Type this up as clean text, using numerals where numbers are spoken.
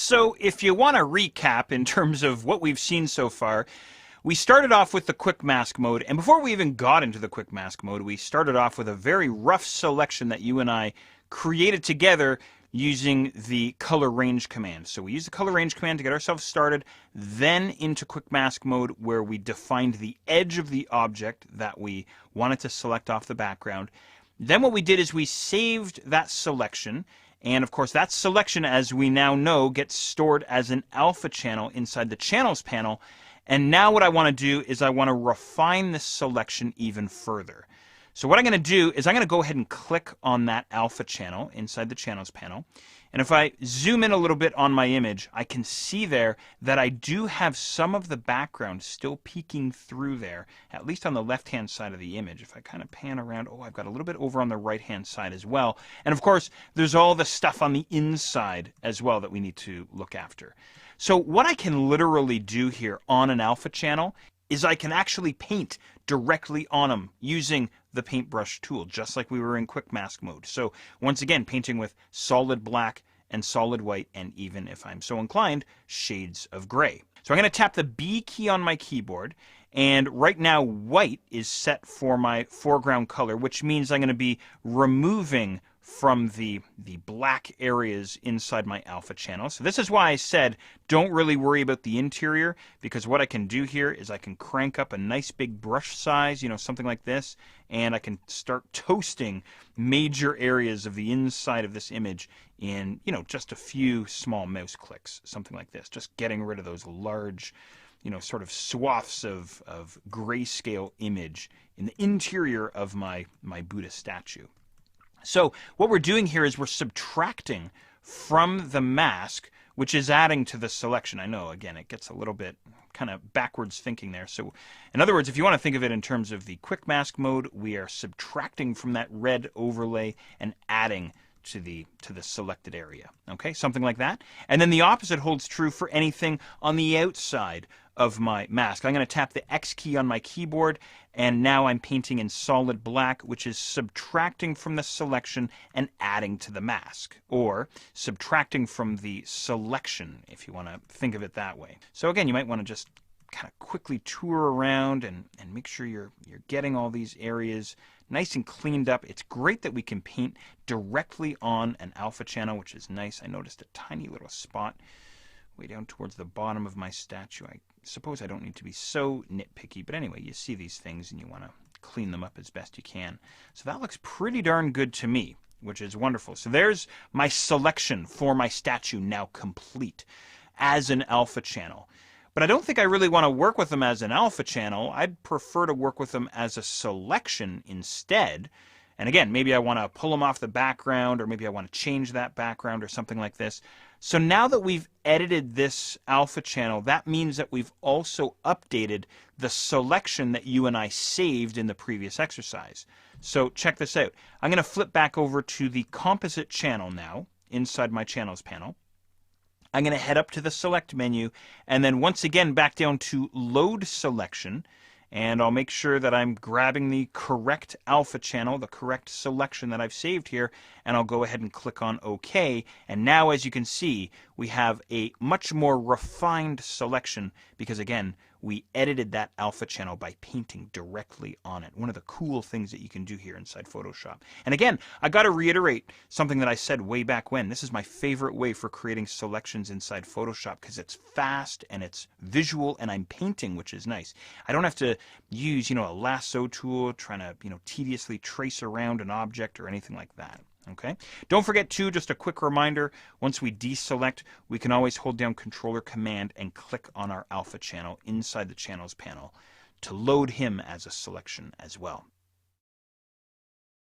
So if you want to recap in terms of what we've seen so far, we started off with the quick mask mode, and before we even got into the quick mask mode, we started off with a very rough selection that you and I created together using the color range command. So we used the color range command to get ourselves started, then into quick mask mode where we defined the edge of the object that we wanted to select off the background. Then what we did is we saved that selection. And of course, that selection, as we now know, gets stored as an alpha channel inside the channels panel. And now what I want to do is I want to refine this selection even further. So what I'm going to do is I'm going to go ahead and click on that alpha channel inside the channels panel. And if I zoom in a little bit on my image, I can see there that I do have some of the background still peeking through there, at least on the left-hand side of the image. If I kind of pan around, oh, I've got a little bit over on the right-hand side as well. And of course, there's all the stuff on the inside as well that we need to look after. So what I can literally do here on an alpha channel is I can actually paint directly on them using the paintbrush tool, just like we were in quick mask mode. So once again, painting with solid black and solid white, and even, if I'm so inclined, shades of gray. So I'm going to tap the B key on my keyboard, and right now white is set for my foreground color, which means I'm going to be removing from the black areas inside my alpha channel. So this is why I said don't really worry about the interior, because what I can do here is I can crank up a nice big brush size, something like this, and I can start toasting major areas of the inside of this image in, just a few small mouse clicks, something like this, just getting rid of those large, sort of swaths of grayscale image in the interior of my Buddha statue. So what we're doing here is we're subtracting from the mask, which is adding to the selection. I know, again, it gets a little bit kind of backwards thinking there. So in other words, if you want to think of it in terms of the quick mask mode, we are subtracting from that red overlay and adding to the selected area. Okay, something like that. And then the opposite holds true for anything on the outside of my mask. I'm going to tap the X key on my keyboard, and now I'm painting in solid black, which is subtracting from the selection and adding to the mask, or subtracting from the selection, if you want to think of it that way. So again, you might want to just kind of quickly tour around and make sure you're getting all these areas nice and cleaned up. It's great that we can paint directly on an alpha channel, which is nice. I noticed a tiny little spot way down towards the bottom of my statue. I suppose I don't need to be so nitpicky, but anyway, you see these things and you want to clean them up as best you can. So that looks pretty darn good to me, which is wonderful. So there's my selection for my statue now complete as an alpha channel. But I don't think I really want to work with them as an alpha channel. I'd prefer to work with them as a selection instead. And again, maybe I want to pull them off the background, or maybe I want to change that background or something like this. So now that we've edited this alpha channel, that means that we've also updated the selection that you and I saved in the previous exercise. So check this out. I'm going to flip back over to the composite channel now inside my channels panel. I'm going to head up to the select menu, and then once again back down to load selection, and I'll make sure that I'm grabbing the correct alpha channel, the correct selection that I've saved here, and I'll go ahead and click on OK. And now, as you can see, we have a much more refined selection because, again, we edited that alpha channel by painting directly on it. One of the cool things that you can do here inside Photoshop. And again, I got to reiterate something that I said way back when. This is my favorite way for creating selections inside Photoshop because it's fast and it's visual and I'm painting, which is nice. I don't have to use, a lasso tool trying to, tediously trace around an object or anything like that. Okay. Don't forget too, just a quick reminder, once we deselect, we can always hold down Controller Command and click on our alpha channel inside the channels panel to load him as a selection as well.